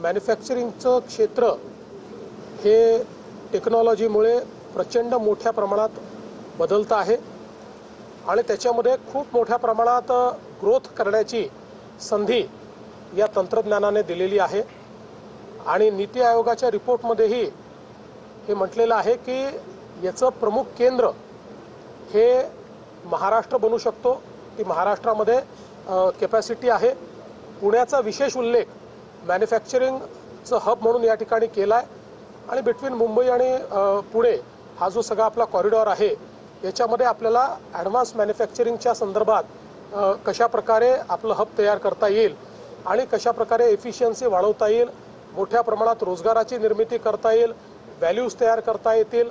मॅन्युफॅक्चरिंगचं क्षेत्र हे टेक्नॉलॉजीमुळे प्रचंड मोठ्या प्रमाणात बदलतं आहे आणि त्याच्यामध्ये खूप मोठ्या प्रमाणात ग्रोथ करण्याची संधी या तंत्रज्ञानाने दिलेली आहे। आणि नीती आयोगाच्या रिपोर्टमध्येही हे म्हटलेलं आहे की याचं प्रमुख केंद्र हे महाराष्ट्र बनू शकतो की महाराष्ट्रामध्ये कॅपॅसिटी आहे। पुण्याचा विशेष उल्लेख मॅन्युफॅक्चरिंगचं हब म्हणून या ठिकाणी केला आहे आणि बिटवीन मुंबई आणि पुणे हा जो सगळा आपला कॉरिडॉर आहे याच्यामध्ये आपल्याला ॲडव्हान्स मॅन्युफॅक्चरिंगच्या संदर्भात कशा प्रकारे आपलं हब तयार करता येईल आणि कशा प्रकारे एफिशियन्सी वाढवता येईल, मोठ्या प्रमाणात रोजगाराची निर्मिती करता येईल, व्हॅल्यूज तयार करता येतील,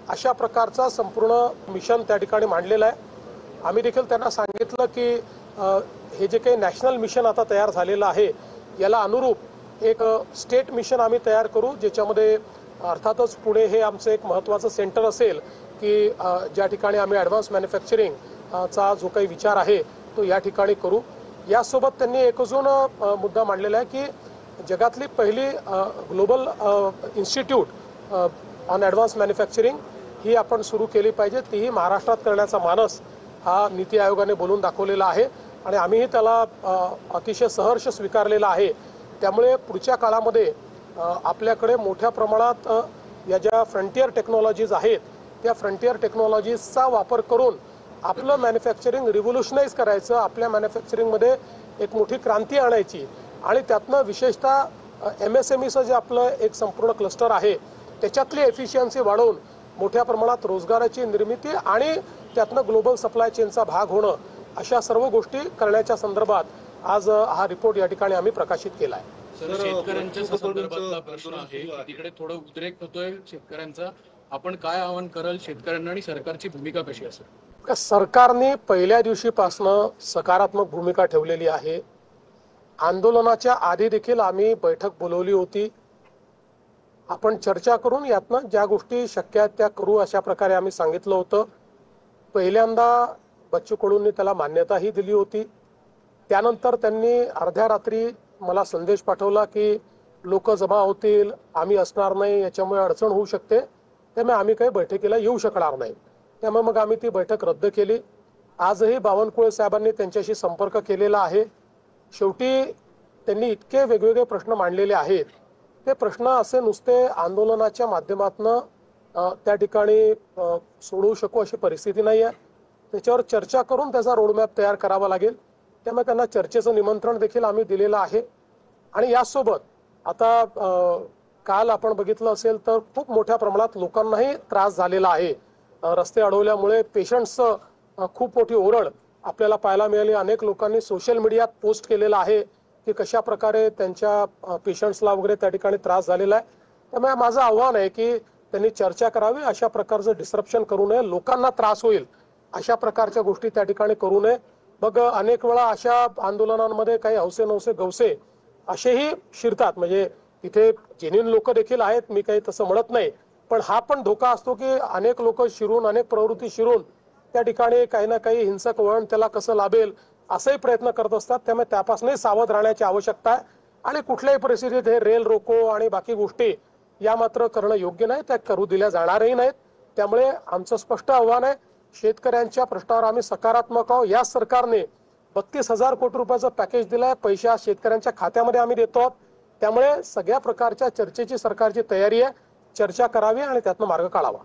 अशा प्रकारचा संपूर्ण मिशन त्या ठिकाणी मांडलेलं आहे। आम्ही देखील त्यांना सांगितलं की हे जे काही नॅशनल मिशन आता तयार झालेलं आहे याला अनुरूप एक स्टेट मिशन आम्ही तयार करू, ज्याच्यामध्ये अर्थातच पुणे हे आमचं एक महत्त्वाचं सेंटर असेल की ज्या ठिकाणी आम्ही ॲडव्हान्स मॅन्युफॅक्चरिंगचा जो काही विचार आहे तो या ठिकाणी करू। यासोबत त्यांनी एक अजून मुद्दा मांडलेला आहे की जगातली पहिली global institute on advance manufacturing ही आपण सुरू केली पाहिजे, तीही महाराष्ट्रात करण्याचा मानस हा नीती आयोगाने बोलून दाखवलेला आहे आणि आम्हीही त्याला अतिशय सहर्ष स्वीकारलेला आहे। त्यामुळे पुढच्या काळामध्ये आपल्याकडे मोठ्या प्रमाणात या ज्या फ्रंटियर टेक्नॉलॉजीज आहेत त्या फ्रंटियर टेक्नॉलॉजीजचा वापर करून आपलं मॅन्युफॅक्चरिंग रिव्होल्युशनाइज करायचं, आपल्या मॅन्युफॅक्चरिंगमध्ये एक मोठी क्रांती आणायची आणि त्यातनं विशेषतः MSMEचं जे आपलं एक संपूर्ण क्लस्टर आहे त्याच्यातली एफिशियन्सी वाढवून मोठ्या प्रमाणात रोजगाराची निर्मिती आणि त्यातनं ग्लोबल सप्लाय चेनचा भाग होणं अशा सर्व गोष्टी करण्याच्या संदर्भात आज हा रिपोर्ट या ठिकाणी आम्ही प्रकाशित केला आहे। शेतकऱ्यांच्या संदर्भातला प्रश्न आहे, तिकडे थोडं उद्रेक होतोय शेतकऱ्यांचा, आपण काय आवाहन कराल शेतकऱ्यांना आणि सरकारची भूमिका कशी असेल? सरकारने पहिल्या दिवशीपासून सकारात्मक भूमिका ठेवलेली आहे। आंदोलनाच्या आधी देखील आम्ही बैठक बोलवली होती, आपण चर्चा करून यातनं ज्या गोष्टी शक्य आहेत त्या करू अशा प्रकारे आम्ही सांगितलं होतं। पहिल्यांदा बच्चू कडूंनी त्याला मान्यताही दिली होती, त्यानंतर त्यांनी अर्ध्या रात्री मला संदेश पाठवला की लोक जमा होतील, आम्ही असणार नाही, याच्यामुळे अडचण होऊ शकते, त्यामुळे आम्ही काही बैठकीला येऊ शकणार नाही। त्यामुळे मग आम्ही ती बैठक रद्द केली। आजही बावनकुळे साहेबांनी त्यांच्याशी संपर्क केलेला आहे। शेवटी त्यांनी इतके वेगवेगळे प्रश्न मांडलेले आहेत, ते प्रश्न असे नुसते आंदोलनाच्या माध्यमातून त्या ठिकाणी सोडवू शकू अशी परिस्थिती नाही आहे। त्याच्यावर चर्चा करून त्याचा रोडमॅप तयार करावा लागेल, त्यामुळे त्यांना चर्चेचं निमंत्रण देखील आम्ही दिलेलं आहे। आणि यासोबत आता काल आपण बघितलं असेल तर खूप मोठ्या प्रमाणात लोकांनाही त्रास झालेला आहे। रस्ते अडवल्यामुळे पेशंट्सचं खूप मोठी ओरड आपल्याला पाहायला मिळाली। अनेक लोकांनी सोशल मीडियात पोस्ट केलेलं आहे की कशा प्रकारे त्यांच्या पेशंट्सला वगैरे त्या ठिकाणी त्रास झालेला आहे। त्यामुळे माझं आव्हान आहे की त्यांनी चर्चा करावी, अशा प्रकारचं डिस्ट्रप्शन करू नये, लोकांना त्रास होईल अशा प्रकारच्या गोष्टी त्या ठिकाणी करू नये। मग अनेक वेळा अशा आंदोलनांमध्ये काही हौसे नवसे गवसे असेही शिरतात, म्हणजे तिथे जेन्युइन लोक देखील आहेत, मी काही तसं म्हणत नाही, पण हा पण धोका असतो की अनेक लोक शिरून, अनेक प्रवृत्ती शिरून त्या ठिकाणी काही ना काही हिंसक वळण त्याला कसं लाभेल असाही प्रयत्न करत असतात। त्यामुळे त्यापासूनही सावध राहण्याची आवश्यकता आहे आणि कुठल्याही परिस्थितीत हे रेल रोको आणि बाकी गोष्टी या मात्र करणं योग्य नाही, त्या करू दिल्या जाणारही नाहीत। त्यामुळे आमचं स्पष्ट आव्हान आहे, शेतकऱ्यांच्या प्रश्नावर आम्ही सकारात्मक आहोत। या सरकारने 32,000 कोटी रुपयाचं पॅकेज दिलंय, पैसे आज शेतकऱ्यांच्या खात्यामध्ये आम्ही देतो। त्यामुळे सगळ्या प्रकारच्या चर्चेची सरकारची तयारी आहे, चर्चा करावी आणि त्यातनं मार्ग काढावा।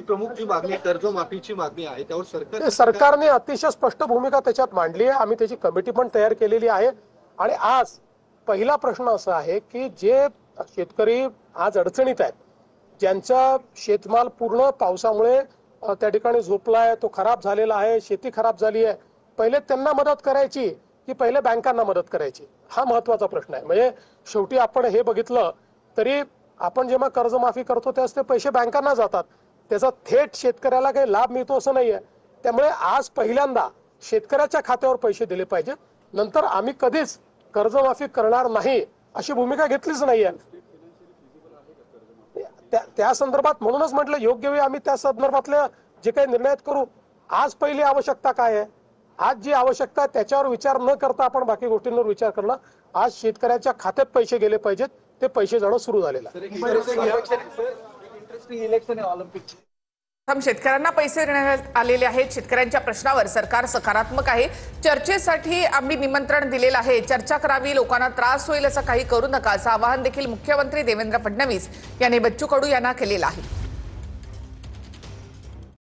प्रमुख जी मागणी कर्जमाफीची मागणी आहे त्यावर सरकारने अतिशय स्पष्ट भूमिका त्याच्यात मांडली आहे। आम्ही त्याची कमिटी पण तयार केलेली आहे आणि आज पहिला प्रश्न असा आहे की जे शेतकरी आज अडचणीत आहेत, ज्यांचा शेतमाल पूर्ण पावसामुळे त्या ठिकाणी झोपलाय, तो खराब झालेला आहे, शेती खराब झाली आहे, पहिले त्यांना मदत करायची की पहिले बँकांना मदत करायची, हा महत्त्वाचा प्रश्न आहे। म्हणजे शेवटी आपण हे बघितलं तरी आपण जेव्हा कर्जमाफी करतो त्यावेळेस ते पैसे बँकांना जातात, त्याचा थेट शेतकऱ्याला काही लाभ मिळतो असं नाहीये। त्यामुळे आज पहिल्यांदा शेतकऱ्याच्या खात्यावर पैसे दिले पाहिजेत, नंतर आम्ही कधीच कर्जमाफी करणार नाही अशी भूमिका घेतलीच नाहीये। त्या संदर्भात म्हणूनच म्हटलं योग्य वेळी आम्ही त्या संदर्भातले जे काही निर्णय करू। आज पहिली आवश्यकता काय आहे, आज जी आवश्यकता त्याच्यावर विचार न करता आपण बाकी गोष्टींवर विचार करणं आज शेतकऱ्याच्या खात्यात पैसे गेले पाहिजेत, ते पैसे जाणं सुरू झालेलं आहे. इंटरेस्टिंग इलेक्शन आहे ऑलिम्पिक. शेतकऱ्यांना पैसे देण्यात आलेले आहेत. शेतकऱ्यांच्या प्रश्नावर सरकार सकारात्मक आहे. चर्चेसाठी आम्ही निमंत्रण दिलेलं आहे. चर्चा करावी, लोकांना त्रास होईल असं काही करू नका असं आवाहन देखील मुख्यमंत्री देवेंद्र फडणवीस यांनी बच्चू कडू यांना केलेलं आहे.